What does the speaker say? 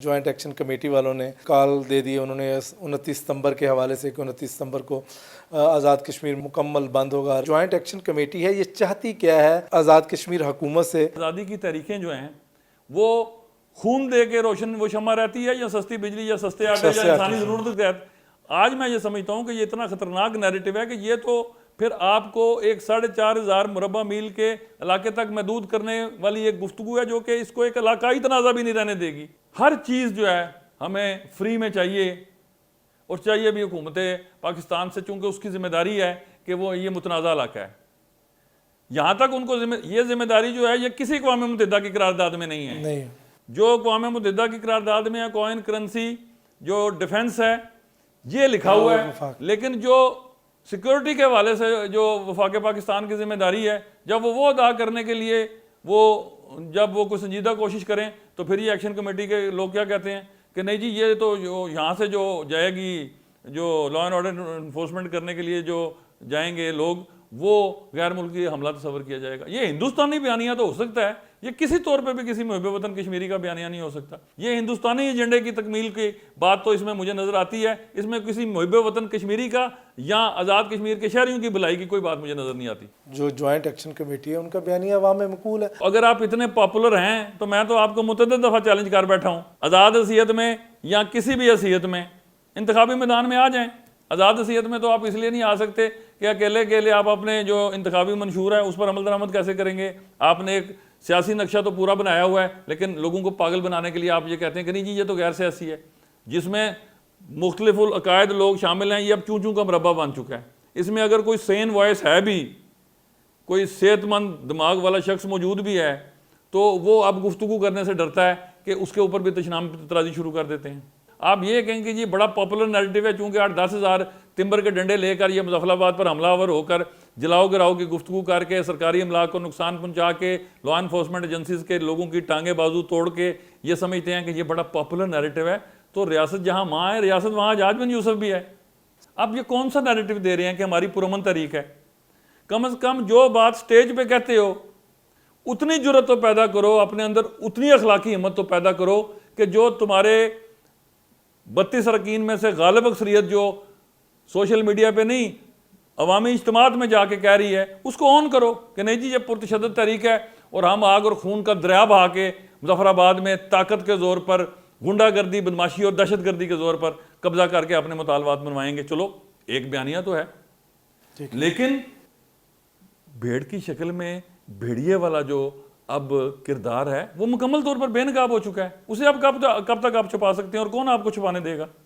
Joint action committee वालों ने call दे दी, उन्होंने 29 सितंबर के हवाले से कि 29 सितंबर को आज़ाद कश्मीर मुकम्मल बंद होगा। ज्वाइंट एक्शन कमेटी है, ये चाहती क्या है आज़ाद कश्मीर हुकूमत से? आज़ादी की तहरीकें जो हैं वो खून दे के रोशन वो शम्मा रहती है या सस्ती बिजली या सस्ते आटे या इंसानी ज़रूरत के तहत। आज मैं ये समझता हूँ कि ये इतना ख़तरनाक नैरेटिव है कि ये तो फिर आपको एक 4,500 मुरबा मील के इलाके तक महदूद करने वाली एक गुफ्तगू है जो कि इसको एक इलाकाई तनाज़ा भी नहीं रहने देगी। हर चीज़ जो है हमें फ्री में चाहिए और चाहिए भी हुकूमत पाकिस्तान से, चूँकि उसकी ज़िम्मेदारी है कि वो ये मुतनाज़ा इलाका है। यहाँ तक उनको ये जिम्मेदारी जो है ये किसी अक़वाम मुत्तहिदा की करारदाद में नहीं है। जो अक़वाम मुत्तहिदा की करारदाद में है, कॉइन करेंसी जो डिफेंस है ये लिखा हुआ है, लेकिन जो सिक्योरिटी के हवाले से जो वफाक पाकिस्तान की जिम्मेदारी है, जब वो अदा करने के लिए जब वो कोई संजीदा कोशिश करें तो फिर ये एक्शन कमेटी के लोग क्या कहते हैं कि नहीं जी ये तो जो यहाँ से जो जाएगी, जो लॉ एंड ऑर्डर इन्फोर्समेंट करने के लिए जो जाएंगे लोग, वो गैर मुल्की हमला तस्वर किया जाएगा। ये हिंदुस्तानी बयानिया तो हो सकता है, ये किसी तौर पे भी किसी मुहिब वतन कश्मीरी का बयानिया नहीं हो सकता। ये हिंदुस्तानी एजेंडे की तकमील की बात तो इसमें मुझे नज़र आती है, इसमें किसी मुहिब वतन कश्मीरी का या आज़ाद कश्मीर के शहरियों की भलाई की कोई बात मुझे नज़र नहीं आती। जो ज्वाइंट एक्शन कमेटी है उनका बयानिया अवाम में मकबूल है। अगर आप इतने पॉपुलर हैं तो मैं तो आपको मुतअद्दिद दफ़ा चैलेंज कर बैठा हूँ, आज़ाद हसीयत में या किसी भी हसीयत में इंतखाबी मैदान में आ जाएँ। आज़ाद हसीयत में तो आप इसलिए नहीं आ सकते कि अकेले आप अपने जो इंतखाबी मंशूर है उस पर अमल दरामद कैसे करेंगे। आपने एक सियासी नक्शा तो पूरा बनाया हुआ है, लेकिन लोगों को पागल बनाने के लिए आप ये कहते हैं कि नहीं जी ये तो गैर सियासी है, जिसमें मुख्तलिफुल अकायद लोग शामिल हैं। ये अब चूँ चूँ का मरबा बन चुका है। इसमें अगर कोई सेन वॉइस है भी, कोई सेहतमंद दिमाग वाला शख्स मौजूद भी है, तो वो अब गुफ्तगू करने से डरता है कि उसके ऊपर भी तशनाम तराजी शुरू कर देते हैं। आप ये कहेंगे जी बड़ा पॉपुलर नैरेटिव है, चूँकि 8-10 हज़ार तिम्बर के डंडे लेकर ये मुज़फ़्फ़राबाद पर हमलावर होकर जलाओ गिराओ की गुफ्तगू करके सरकारी अमलाक को नुकसान पहुँचा के लॉ इन्फोर्समेंट एजेंसीज़ के लोगों की टांगे बाजू तोड़ के ये समझते हैं कि ये बड़ा पॉपुलर नैरेटिव है, तो रियासत जहाँ माँ है रियासत वहाँ हज्जाज बिन यूसुफ भी है। आप ये कौन सा नैरेटिव दे रहे हैं कि हमारी पुरअमन तहरीक है? कम से कम जो बात स्टेज पर कहते हो उतनी जुर्रत तो पैदा करो, अपने अंदर उतनी अखलाकी हिम्मत तो पैदा करो कि जो तुम्हारे 32 अरकान में से गालिब अक्सरियत जो सोशल मीडिया पे नहीं अवामी इज्तिमात में जाके कह रही है उसको ऑन करो कि नहीं जी ये पुरतशद्दुद तहरीक है और हम आग और खून का दरिया बहा के मुज़फ़्फ़राबाद में ताकत के ज़ोर पर गुंडागर्दी, बदमाशी और दहशतगर्दी के ज़ोर पर कब्जा करके अपने मुतालबात मनवाएंगे। चलो एक बयानिया तो है, लेकिन भेड़ की शक्ल में भेड़िए वाला जो अब किरदार है वो मुकम्मल तौर पर बेनकाब हो चुका है। उसे अब कब तक आप छुपा सकते हैं और कौन आपको छुपाने देगा?